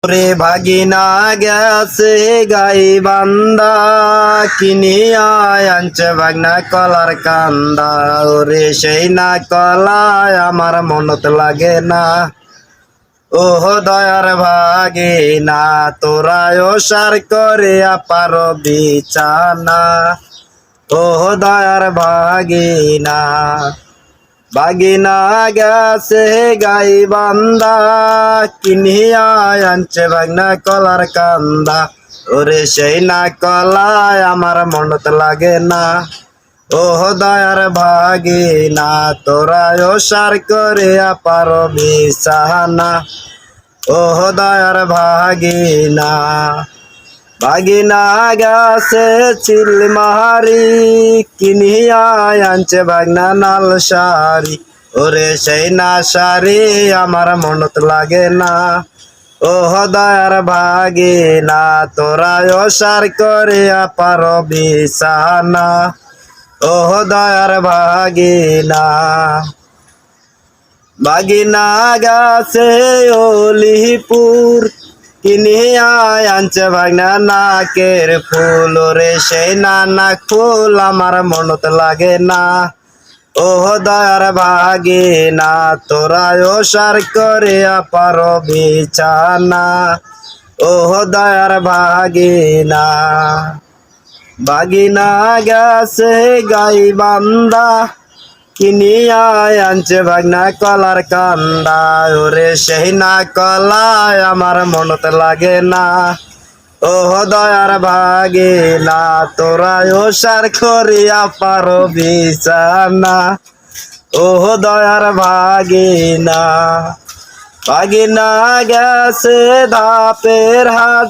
রে ভাগিনা গেছে গাই বান্দা কিনিয়া আনছে ভাগনা কলার কান্দা। ওরে সেই না কলায় আমার মনত লাগে না। ওহ দয়ার ভাগিনা তোরায় সার করে আপার বিছানা। ওহ দয়ার ভাগিনা বাগিনা গেছে গাই বান্দা কিনিয়া আনছে ভাগনা কলার কান্দা। ওরে সেই না কলায় আমার মনত লাগে না। ওহ দয়ার ভাগিনা তোরায় সার করে আপার বিছানা। ওহ দয়ার ভাগিনা বাগিনা গেছে চিল মাহারি কিনিয়া আনছে ভাগনা নাল শাড়ি। ওরে সেই না শাড়ি আমার মনত লাগে না। ওহ দয়ার ভাগিনা তোরায় সার করে আপার বিছানা। ওহ দয়ার ভাগিনা বাগিনা গাছে অলিপুর কিনিয়া আনছে ভাগনা নাকের ফুল। রে সেই নাক ফুল আমার মনত লাগে না। ওহ দয়ার ভাগিনা তোরায় সার করে আপার বিছানা। ওহ দয়ার ভাগিনা বাগিনা গেছে গাই বান্দা কিনিয়া আনছে ভাগনা কলার কান্দা। ওরে সেই না কলায় আমার মনত লাগে না। ওহ দয়ার ভাগিনা তোরায় সার করিয়া পারো বিছানা। ওহ দয়ার ভাগিনা বাগিনা গেছে ধাপের হাট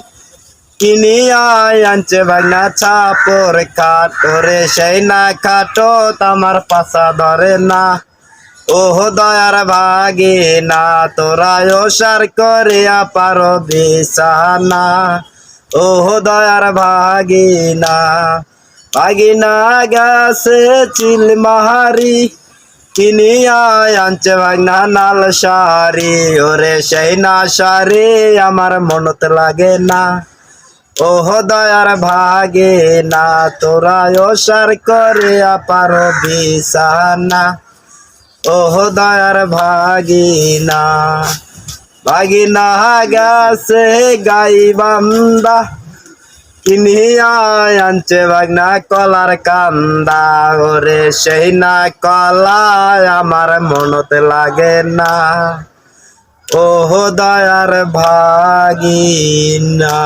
কিনিয়া আনছে ভাগনা ছাপর কাঠ। ওরে সেই না কাটো আমার পাশা ধরে না। ওহ দয়ার ভাগিনা তোরায় সার করে আপার বিছানা। ওহ দয়ার ভাগিনা বাগিনা গেছে চিল মাহারি কিনিয়া আনছে ভাগনা নাল শাড়ি। ওরে সেই না শাড়ি আমার মনত লাগে না। ওহ দয়ার ভাগিনা তোরায় সার করে আপার বিছানা। ওহ দয়ার ভাগিনা বাগিনা গেছে গাই বান্দা কিনিয়া আনছে ভাগনা কলার কান্দা। ওরে সেই না কলায় আমার মনত লাগে না। ওহ দয়ার ভাগিনা।